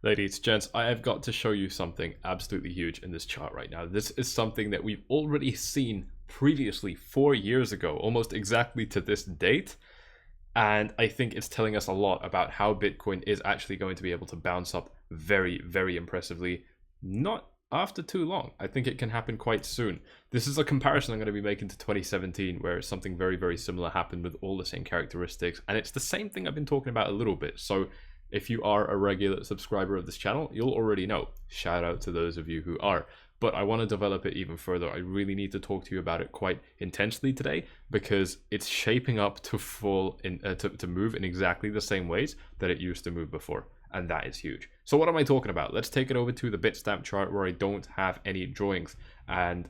Ladies, gents, I have got to show you something absolutely huge in this chart right now. This is something that we've already seen previously 4 years ago, almost exactly to this date. And I think it's telling us a lot about how Bitcoin is actually going to be able to bounce up very, very impressively. Not after too long. I think it can happen quite soon. This is a comparison I'm going to be making to 2017, where something very, very similar happened with all the same characteristics. And it's the same thing I've been talking about a little bit. So if you are a regular subscriber of this channel, you'll already know. Shout out to those of you who are. But I want to develop it even further. I really need to talk to you about it quite intensely today, because it's shaping up to to move in exactly the same ways that it used to move before. And that is huge. So what am I talking about? Let's take it over to the Bitstamp chart where I don't have any drawings. And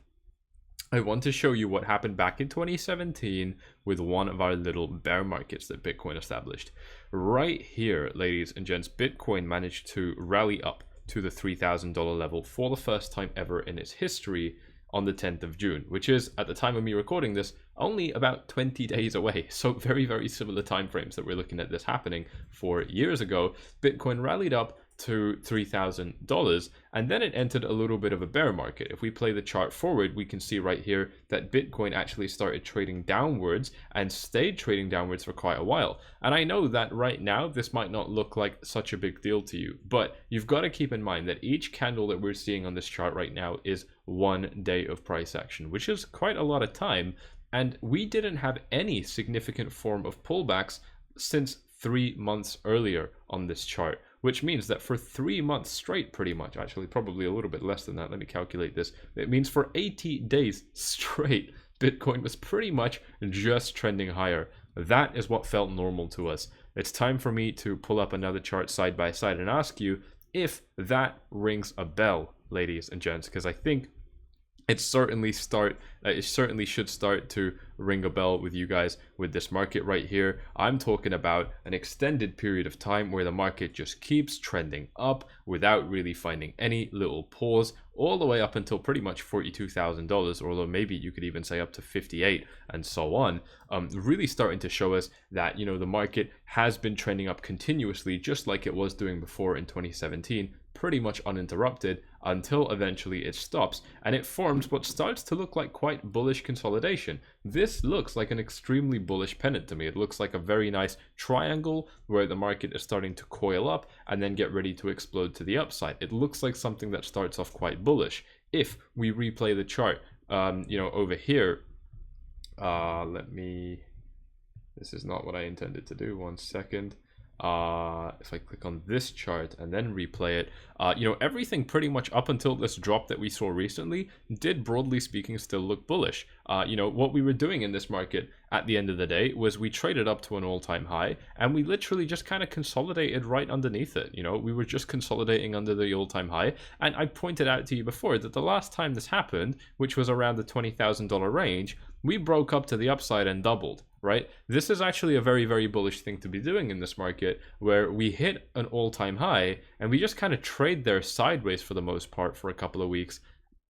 I want to show you what happened back in 2017 with one of our little bear markets that Bitcoin established. Right here, ladies and gents, Bitcoin managed to rally up to the $3,000 level for the first time ever in its history on the 10th of June, which is, at the time of me recording this, only about 20 days away. So very, very similar timeframes that we're looking at this happening 4 years ago. Bitcoin rallied up to $3,000, and then it entered a little bit of a bear market. If we play the chart forward, we can see right here that Bitcoin actually started trading downwards and stayed trading downwards for quite a while. And I know that right now this might not look like such a big deal to you, but you've got to keep in mind that each candle that we're seeing on this chart right now is 1 day of price action, which is quite a lot of time. And we didn't have any significant form of pullbacks since 3 months earlier on this chart, which means that for 3 months straight, pretty much, actually probably a little bit less than that, let me calculate this. It means for 80 days straight, Bitcoin was pretty much just trending higher. That is what felt normal to us. It's time for me to pull up another chart side by side and ask you if that rings a bell, ladies and gents, because I think it certainly should start to ring a bell with you guys with this market right here. I'm talking about an extended period of time where the market just keeps trending up without really finding any little pause, all the way up until pretty much $42,000, although maybe you could even say up to 58 and so on. Really starting to show us that, you know, the market has been trending up continuously, just like it was doing before in 2017, pretty much uninterrupted, until eventually it stops and it forms what starts to look like quite bullish consolidation. This looks like an extremely bullish pennant to me. It looks like a very nice triangle where the market is starting to coil up and then get ready to explode to the upside. It looks like something that starts off quite bullish. If we replay the chart, you know, over here, this is not what I intended to do. 1 second. If I click on this chart and then replay it, you know, everything pretty much up until this drop that we saw recently did, broadly speaking, still look bullish. You know, what we were doing in this market at the end of the day was we traded up to an all-time high and we literally just kind of consolidated right underneath it. You know, we were just consolidating under the all-time high. And I pointed out to you before that the last time this happened, which was around the $20,000 range, we broke up to the upside and doubled, right? This is actually a very, very bullish thing to be doing in this market, where we hit an all-time high and we just kind of trade there sideways for the most part for a couple of weeks,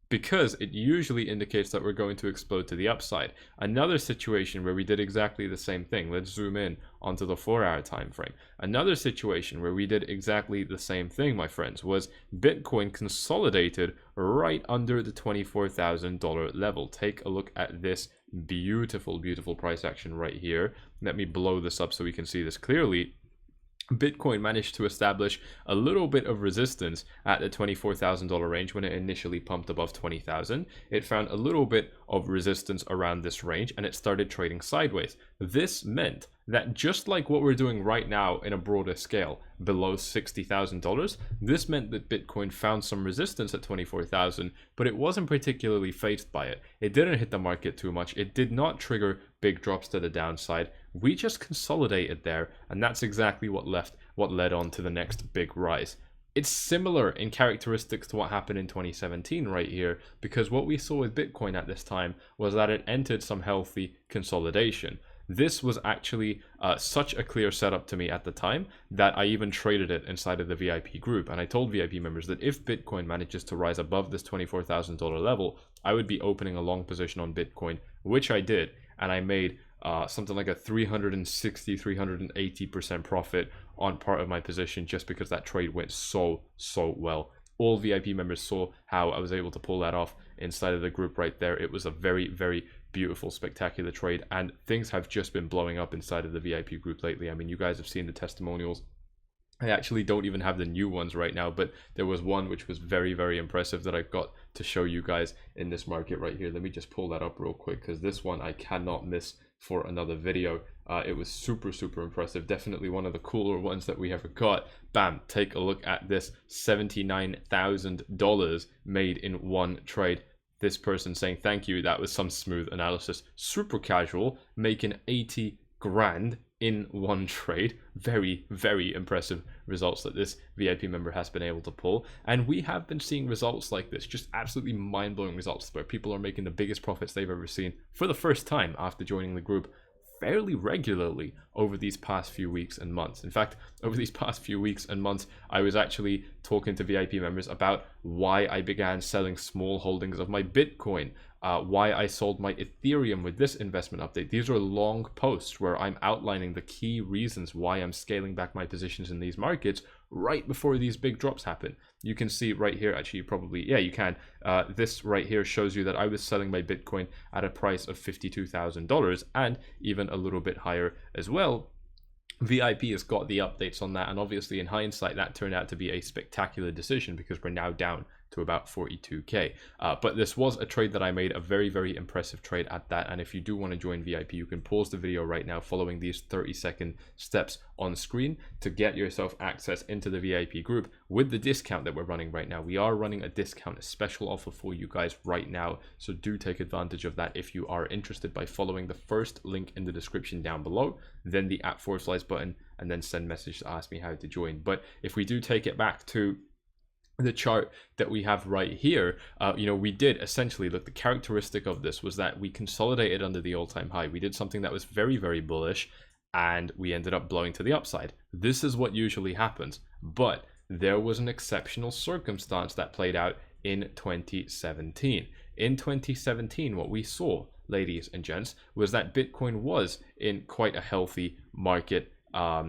because it usually indicates that we're going to explode to the upside. Another situation where we did exactly the same thing, let's zoom in onto the 4-hour time frame. Another situation where we did exactly the same thing, my friends, was Bitcoin consolidated right under the $24,000 level. Take a look at this beautiful, beautiful price action right here. Let me blow this up so we can see this clearly. Bitcoin managed to establish a little bit of resistance at the $24,000 range when it initially pumped above 20,000. It found a little bit of resistance around this range and it started trading sideways. This meant that just like what we're doing right now in a broader scale below $60,000, this meant that Bitcoin found some resistance at 24,000, but it wasn't particularly fazed by it. It didn't hit the market too much. It did not trigger big drops to the downside. We just consolidated there, and that's exactly what led on to the next big rise. It's similar in characteristics to what happened in 2017 right here, because what we saw with Bitcoin at this time was that it entered some healthy consolidation. This was actually such a clear setup to me at the time that I even traded it inside of the VIP group. And I told VIP members that if Bitcoin manages to rise above this $24,000 level, I would be opening a long position on Bitcoin, which I did. And I made something like a 380% profit on part of my position, just because that trade went so well. All VIP members saw how I was able to pull that off inside of the group right there. It was a very beautiful, spectacular trade, and things have just been blowing up inside of the VIP group lately. I mean, you guys have seen the testimonials. I actually don't even have the new ones right now, but there was one which was very impressive that I got to show you guys in this market right here. Let me just pull that up real quick, because this one I cannot miss for another video. It was super impressive. Definitely one of the cooler ones that we ever got. Bam, take a look at this. $79,000 made in one trade. This person saying thank you. That was some smooth analysis. Super casual, making 80 grand in one trade. Very impressive results that this VIP member has been able to pull. And we have been seeing results like this, just absolutely mind-blowing results where people are making the biggest profits they've ever seen for the first time after joining the group fairly regularly over these past few weeks and months. In fact, over these past few weeks and months, I was actually talking to VIP members about why I began selling small holdings of my Bitcoin, why I sold my Ethereum with this investment update. These are long posts where I'm outlining the key reasons why I'm scaling back my positions in these markets right before these big drops happen. You can see right here, actually probably, yeah, you can. This right here shows you that I was selling my Bitcoin at a price of $52,000 and even a little bit higher as well. VIP has got the updates on that, and obviously in hindsight that turned out to be a spectacular decision because we're now down to about 42k. But this was a trade that I made, a very impressive trade at that. And if you do want to join VIP, you can pause the video right now following these 30-second steps on screen to get yourself access into the VIP group with the discount that we're running right now. We are running a discount, a special offer for you guys right now, so do take advantage of that if you are interested by following the first link in the description down below, then the @ button, and then send message to ask me how to join. But if we do take it back to the chart that we have right here, you know, we did essentially look, the characteristic of this was that we consolidated under the all-time high. We did something that was very bullish, and we ended up blowing to the upside. This is what usually happens, but there was an exceptional circumstance that played out in 2017. In 2017, what we saw, ladies and gents, was that Bitcoin was in quite a healthy market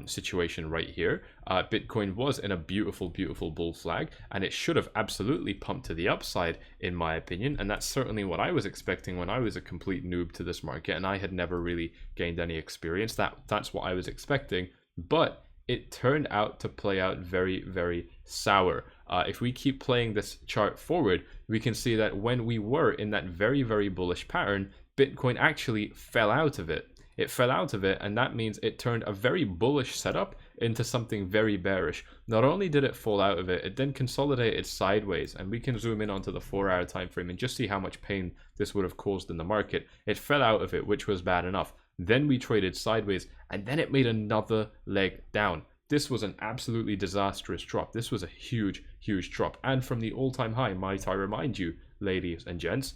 situation right here. Bitcoin was in a beautiful bull flag, and it should have absolutely pumped to the upside in my opinion, and that's certainly what I was expecting when I was a complete noob to this market and I had never really gained any experience. That's what I was expecting, but it turned out to play out very sour. If we keep playing this chart forward, we can see that when we were in that very bullish pattern, Bitcoin actually fell out of it. It fell out of it, and that means it turned a very bullish setup into something very bearish. Not only did it fall out of it, it then consolidated sideways, and we can zoom in onto the 4-hour time frame and just see how much pain this would have caused in the market. It fell out of it, which was bad enough. Then we traded sideways, and then it made another leg down. This was an absolutely disastrous drop. This was a huge drop, and from the all-time high, might I remind you, ladies and gents,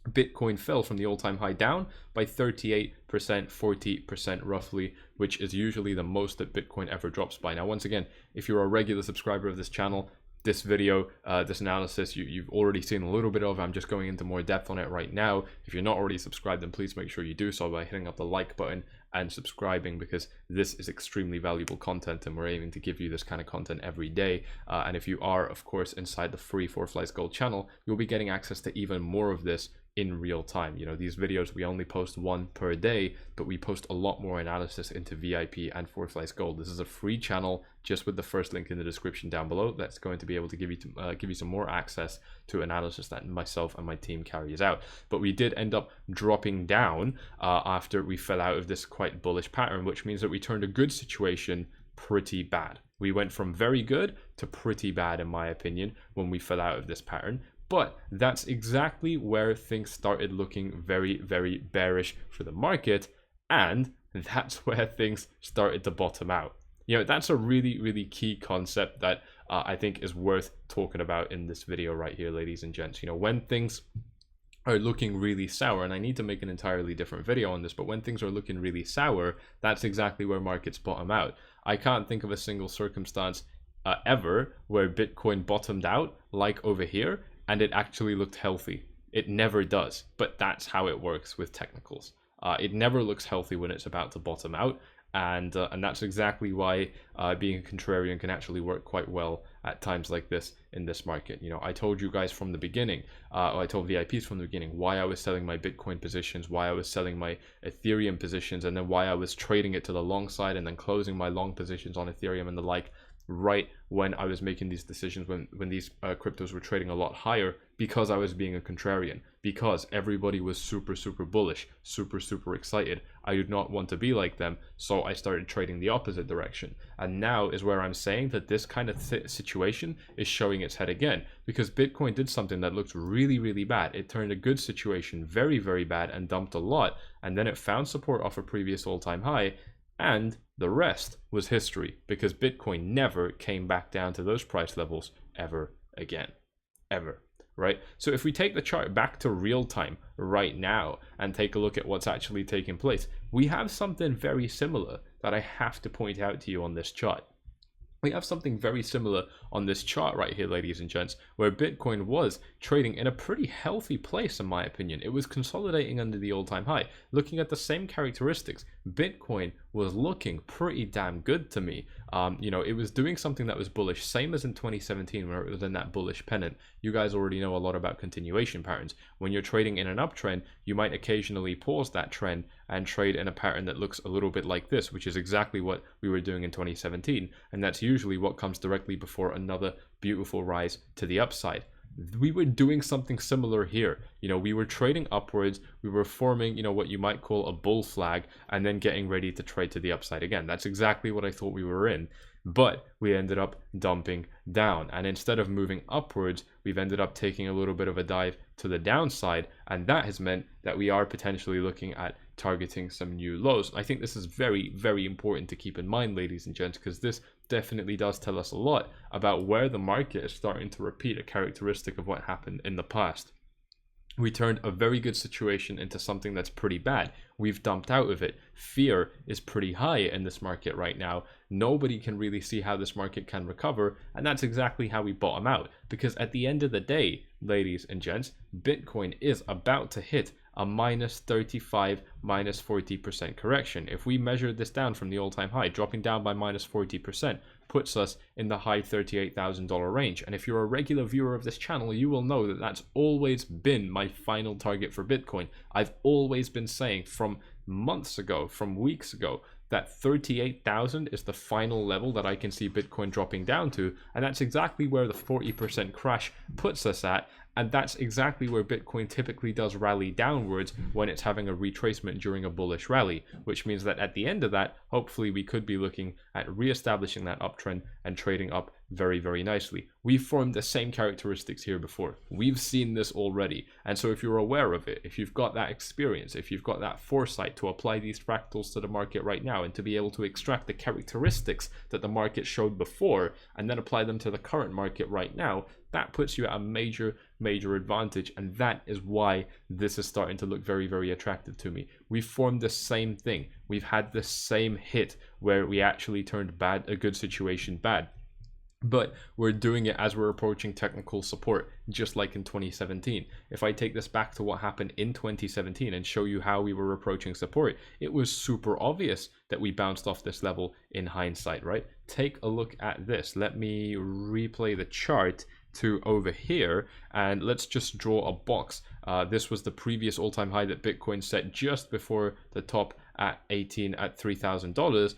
Bitcoin fell from the all-time high down by 38%, 40% roughly, which is usually the most that Bitcoin ever drops by. Now, once again, if you're a regular subscriber of this channel, this video, this analysis, you've already seen a little bit of. I'm just going into more depth on it right now. If you're not already subscribed, then please make sure you do so by hitting up the like button and subscribing, because this is extremely valuable content and we're aiming to give you this kind of content every day. And if you are, of course, inside the free 4Flies Gold channel, you'll be getting access to even more of this in real time. You know, these videos, we only post one per day, but we post a lot more analysis into VIP and 4Flies Gold. This is a free channel, just with the first link in the description down below, that's going to be able to give you some more access to analysis that myself and my team carries out. But we did end up dropping down after we fell out of this quite bullish pattern, which means that we turned a good situation pretty bad. We went from very good to pretty bad, in my opinion, when we fell out of this pattern. But that's exactly where things started looking very bearish for the market, and that's where things started to bottom out. You know, that's a really key concept that I think is worth talking about in this video right here, ladies and gents. You know, when things are looking really sour, and I need to make an entirely different video on this, but when things are looking really sour, that's exactly where markets bottom out. I can't think of a single circumstance ever where Bitcoin bottomed out like over here and it actually looked healthy. It never does, but that's how it works with technicals. It never looks healthy when it's about to bottom out. And that's exactly why being a contrarian can actually work quite well at times like this in this market. You know, I told you guys from the beginning, or I told VIPs from the beginning, why I was selling my Bitcoin positions, why I was selling my Ethereum positions, and then why I was trading it to the long side and then closing my long positions on Ethereum and the like, right when I was making these decisions, when these cryptos were trading a lot higher, because I was being a contrarian, because everybody was super bullish, super excited. I did not want to be like them, so I started trading the opposite direction. And now is where I'm saying that this kind of situation is showing its head again, because Bitcoin did something that looked really bad. It turned a good situation very bad and dumped a lot, and then it found support off a previous all-time high, and the rest was history, because Bitcoin never came back down to those price levels ever again. Ever. Right? So if we take the chart back to real time right now and take a look at what's actually taking place, we have something very similar that I have to point out to you on this chart. We have something very similar on this chart right here, ladies and gents, where Bitcoin was trading in a pretty healthy place, in my opinion. It was consolidating under the all-time high. Looking at the same characteristics, Bitcoin was looking pretty damn good to me. You know, it was doing something that was bullish, same as in 2017 where it was in that bullish pennant. You guys already know a lot about continuation patterns. When you're trading in an uptrend, you might occasionally pause that trend and trade in a pattern that looks a little bit like this, which is exactly what we were doing in 2017. And that's usually what comes directly before another beautiful rise to the upside. We were doing something similar here. You know, we were trading upwards, we were forming, you know, what you might call a bull flag, and then getting ready to trade to the upside again. That's exactly what I thought we were in. But we ended up dumping down, and instead of moving upwards, we've ended up taking a little bit of a dive to the downside, and that has meant that we are potentially looking at targeting some new lows. I think this is very important to keep in mind, ladies and gents, because this definitely does tell us a lot about where the market is starting to repeat a characteristic of what happened in the past. We turned a very good situation into something that's pretty bad. We've dumped out of it. Fear is pretty high in this market right now. Nobody can really see how this market can recover, and that's exactly how we bottom out. Because at the end of the day, ladies and gents, Bitcoin is about to hit a -35, -40% correction. If we measure this down from the all-time high, dropping down by -40% puts us in the high $38,000 range. And if you're a regular viewer of this channel, you will know that that's always been my final target for Bitcoin. I've always been saying from months ago, from weeks ago, that 38,000 is the final level that I can see Bitcoin dropping down to, and that's exactly where the 40% crash puts us at. And that's exactly where Bitcoin typically does rally downwards when it's having a retracement during a bullish rally, which means that at the end of that, hopefully we could be looking at reestablishing that uptrend and trading up very nicely. We've formed the same characteristics here before. We've seen this already. And so if you're aware of it, if you've got that experience, if you've got that foresight to apply these fractals to the market right now and to be able to extract the characteristics that the market showed before and then apply them to the current market right now, that puts you at a major advantage. And that is why this is starting to look very attractive to me. We've formed the same thing. We've had the same hit where we actually turned a good situation bad. But we're doing it as we're approaching technical support, just like in 2017. If I take this back to what happened in 2017 and show you how we were approaching support, it was super obvious that we bounced off this level in hindsight, right? Take a look at this. Let me replay the chart to over here, and let's just draw a box. This was the previous all-time high that Bitcoin set just before the top at $3,000.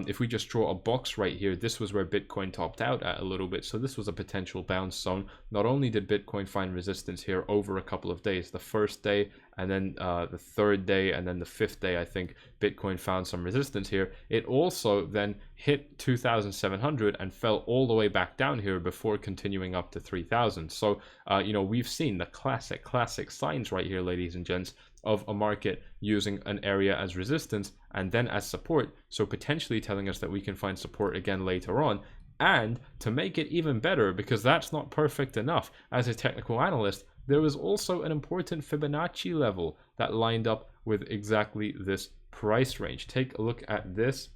If we just draw a box right here, this was where Bitcoin topped out at a little bit, so this was a potential bounce zone. Not only did Bitcoin find resistance here over a couple of days, the first day and then the third day and then the fifth day, I think Bitcoin found some resistance here. It also then hit 2,700 and fell all the way back down here before continuing up to 3,000. So you know, we've seen the classic signs right here, ladies and gents, of a market using an area as resistance and then as support, so potentially telling us that we can find support again later on. And to make it even better, because that's not perfect enough, as a technical analyst, there was also an important Fibonacci level that lined up with exactly this price range. Take a look at this.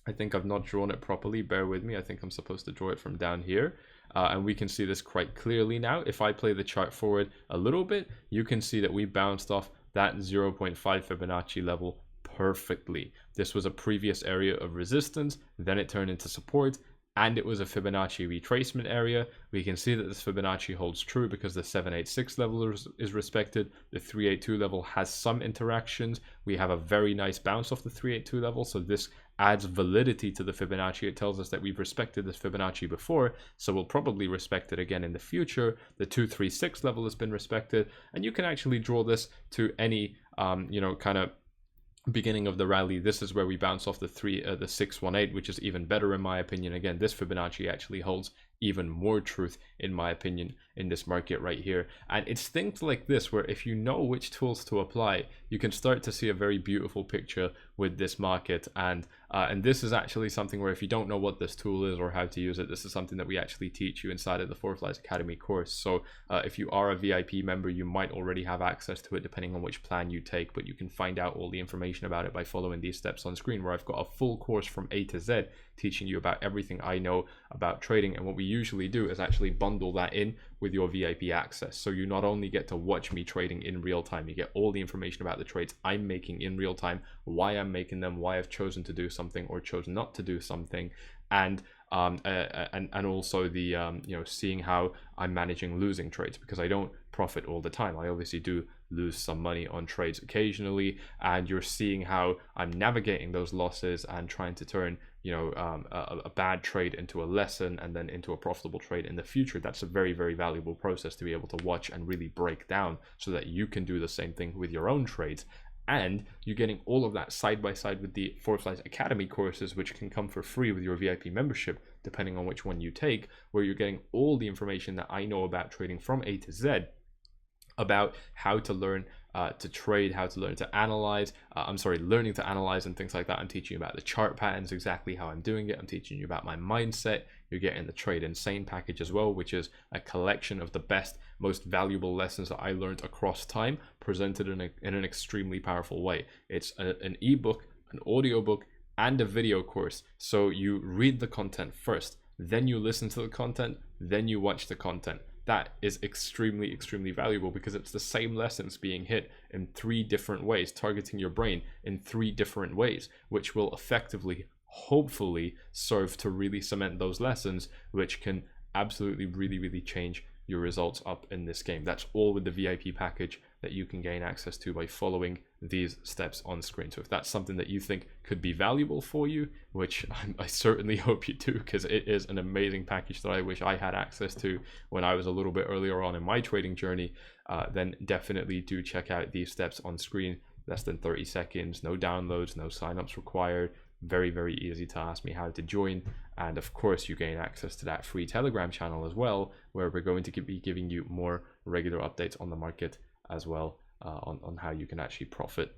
I think I've not drawn it properly, bear with me. I think I'm supposed to draw it from down here. And we can see this quite clearly now. If I play the chart forward a little bit, you can see that we bounced off that 0.5 Fibonacci level perfectly. This was a previous area of resistance, then it turned into support, and it was a Fibonacci retracement area. We can see that this Fibonacci holds true because the 786 level is respected. The 382 level has some interactions. We have a very nice bounce off the 382 level, so this adds validity to the Fibonacci. It tells us that we've respected this Fibonacci before, so we'll probably respect it again in the future. The 236 level has been respected, and you can actually draw this to any kind of beginning of the rally. This is where we bounce off the 618, which is even better in my opinion. Again, this Fibonacci actually holds even more truth in my opinion in this market right here. And it's things like this where if you know which tools to apply, you can start to see a very beautiful picture with this market. And this is actually something where if you don't know what this tool is or how to use it, this is something that we actually teach you inside of the Four Flies Academy course. So if you are a VIP member, you might already have access to it depending on which plan you take, but you can find out all the information about it by following these steps on screen, where I've got a full course from A to Z teaching you about everything I know about trading. And what we usually do is actually bundle that in with your VIP access. So you not only get to watch me trading in real time, you get all the information about the trades I'm making in real time, why I'm making them, why I've chosen to do something or chosen not to do something, and also the seeing how I'm managing losing trades, because I don't profit all the time. I obviously do lose some money on trades occasionally, and you're seeing how I'm navigating those losses and trying to turn a bad trade into a lesson and then into a profitable trade in the future. That's a very, very valuable process to be able to watch and really break down so that you can do the same thing with your own trades. And you're getting all of that side by side with the Four Flies Academy courses, which can come for free with your VIP membership, depending on which one you take, where you're getting all the information that I know about trading from A to Z, about how to learn to trade, how to learn to analyze, learning to analyze and things like that. I'm teaching you about the chart patterns, exactly how I'm doing it. I'm teaching you about my mindset. You're getting the Trade Insane package as well, which is a collection of the best, most valuable lessons that I learned across time, presented in an extremely powerful way. It's an ebook, an audiobook, and a video course. So you read the content first, then you listen to the content, then you watch the content. That is extremely, extremely valuable because it's the same lessons being hit in 3 different ways, targeting your brain in 3 different ways, which will effectively, hopefully, serve to really cement those lessons, which can absolutely really, really change your results up in this game. That's all with the VIP package that you can gain access to by following these steps on screen. So if that's something that you think could be valuable for you, which I certainly hope you do, because it is an amazing package that I wish I had access to when I was a little bit earlier on in my trading journey, then definitely do check out these steps on screen. Less than 30 seconds, no downloads, no signups required. Very, very easy to ask me how to join. And of course, you gain access to that free Telegram channel as well, where we're going to be giving you more regular updates on the market as well, on how you can actually profit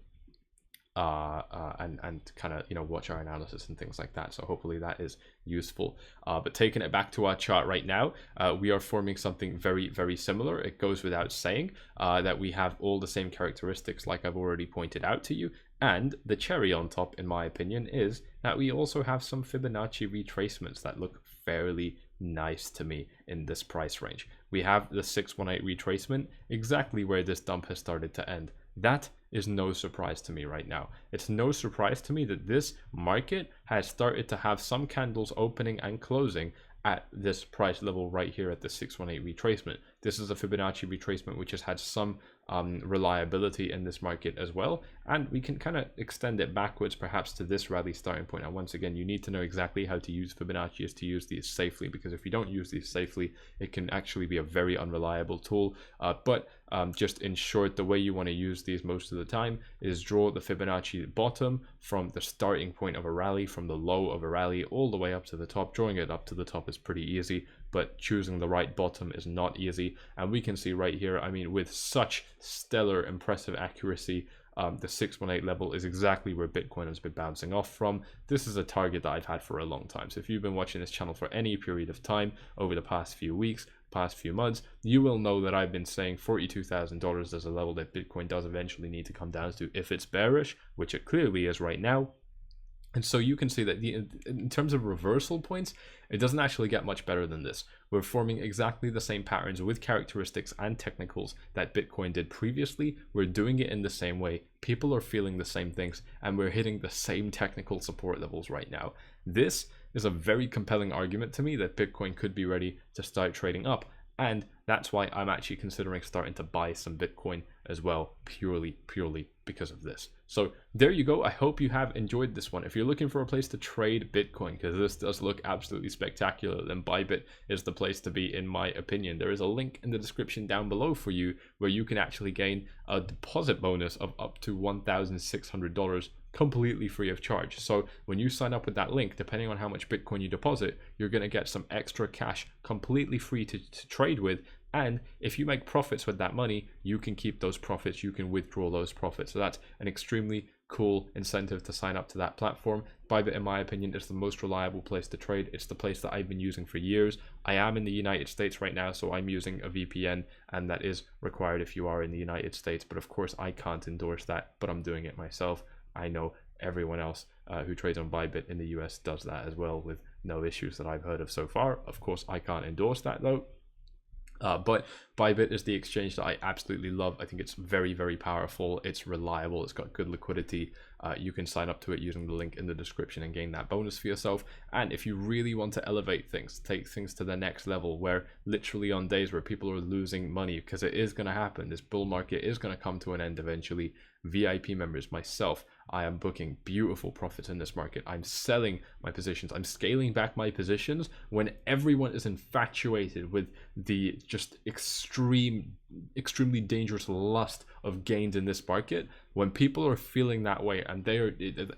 and kind of watch our analysis and things like that. So hopefully that is useful. But taking it back to our chart right now, we are forming something very, very similar. It goes without saying that we have all the same characteristics like I've already pointed out to you. And the cherry on top, in my opinion, is that we also have some Fibonacci retracements that look fairly nice to me in this price range. We have the 618 retracement, exactly where this dump has started to end. That is no surprise to me right now. It's no surprise to me that this market has started to have some candles opening and closing at this price level right here at the 618 retracement. This is a Fibonacci retracement which has had some reliability in this market as well, and we can kind of extend it backwards perhaps to this rally starting point. And once again, you need to know exactly how to use Fibonacci is to use these safely, because if you don't use these safely, it can actually be a very unreliable tool. But just in short, the way you want to use these most of the time is draw the Fibonacci bottom from the starting point of a rally, from the low of a rally all the way up to the top. Drawing it up to the top is pretty easy, but choosing the right bottom is not easy. And we can see right here, I mean, with such stellar, impressive accuracy, the 618 level is exactly where Bitcoin has been bouncing off from. This is a target that I've had for a long time. So if you've been watching this channel for any period of time over the past few weeks, past few months, you will know that I've been saying $42,000 as a level that Bitcoin does eventually need to come down to if it's bearish, which it clearly is right now. And so you can see that in terms of reversal points, it doesn't actually get much better than this. We're forming exactly the same patterns with characteristics and technicals that Bitcoin did previously. We're doing it in the same way. People are feeling the same things, and we're hitting the same technical support levels right now. This is a very compelling argument to me that Bitcoin could be ready to start trading up. And that's why I'm actually considering starting to buy some Bitcoin as well, purely because of this. So there you go. I hope you have enjoyed this one. If you're looking for a place to trade Bitcoin, because this does look absolutely spectacular, then Bybit is the place to be, in my opinion. There is a link in the description down below for you where you can actually gain a deposit bonus of up to $1,600 completely free of charge. So when you sign up with that link, depending on how much Bitcoin you deposit, you're going to get some extra cash completely free to trade with. And if you make profits with that money, you can keep those profits, you can withdraw those profits. So that's an extremely cool incentive to sign up to that platform. Bybit, in my opinion, is the most reliable place to trade. It's the place that I've been using for years. I am in the United States right now, so I'm using a VPN, and that is required if you are in the United States. But of course, I can't endorse that, but I'm doing it myself. I know everyone else who trades on Bybit in the US does that as well, with no issues that I've heard of so far. Of course, I can't endorse that though. But Bybit is the exchange that I absolutely love. I think it's very powerful. It's reliable. It's got good liquidity. You can sign up to it using the link in the description and gain that bonus for yourself. And if you really want to elevate things, take things to the next level, where literally on days where people are losing money, because it is going to happen, this bull market is going to come to an end eventually. VIP members, myself, I am booking beautiful profits in this market. I'm selling my positions. I'm scaling back my positions when everyone is infatuated with the just extremely dangerous lust of gains in this market. When people are feeling that way and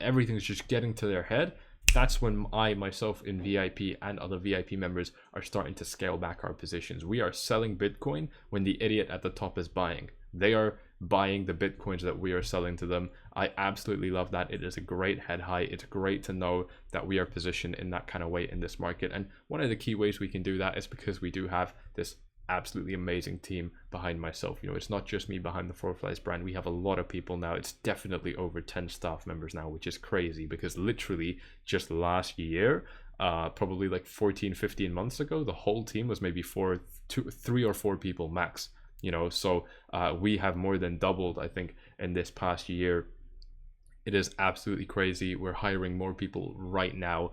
everything's just getting to their head, that's when I myself in VIP and other VIP members are starting to scale back our positions. We are selling Bitcoin when the idiot at the top is buying. They are buying the Bitcoins that we are selling to them. I absolutely love that. It is a great head high. It's great to know that we are positioned in that kind of way in this market. And one of the key ways we can do that is because we do have this absolutely amazing team behind myself. You know, it's not just me behind the Four Flies brand. We have a lot of people now. It's definitely over 10 staff members now, which is crazy, because literally just last year, probably like 14-15 months ago, the whole team was maybe 3 or 4 people max. You know, so we have more than doubled, I think, in this past year. It is absolutely crazy. We're hiring more people right now.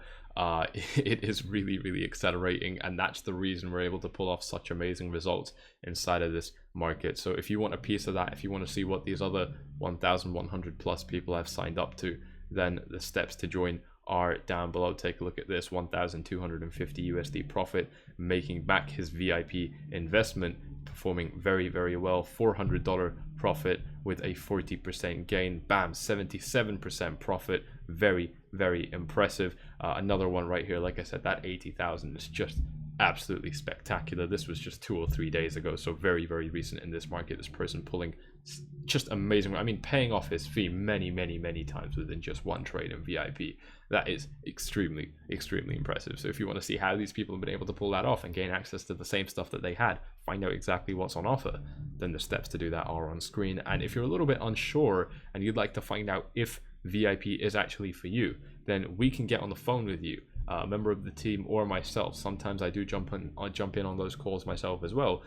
It is really accelerating, and that's the reason we're able to pull off such amazing results inside of this market. So if you want a piece of that, if you want to see what these other 1,100 plus people have signed up to, then the steps to join are down below. Take a look at this: 1,250 USD profit, making back his VIP investment, performing very well. $400 profit with a 40% gain. Bam, 77% profit. Very impressive. Another one right here, like I said, that 80,000 is just absolutely spectacular. This was just 2 or 3 days ago, so very recent in this market. This person pulling just amazing. I mean, paying off his fee many times within just one trade in VIP. That is extremely impressive. So if you want to see how these people have been able to pull that off and gain access to the same stuff that they had, find out exactly what's on offer, then the steps to do that are on screen. And if you're a little bit unsure and you'd like to find out if VIP is actually for you, then we can get on the phone with you, a member of the team or myself. Sometimes I do jump in on those calls myself as well.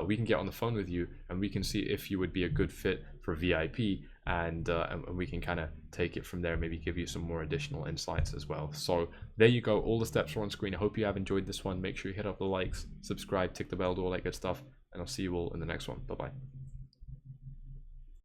We can get on the phone with you and we can see if you would be a good fit for VIP, and we can kind of take it from there, maybe give you some more additional insights as well. So there you go, all the steps are on screen. I hope you have enjoyed this one. Make sure you hit up the likes, subscribe, tick the bell, do all that good stuff, and I'll see you all in the next one. Bye bye.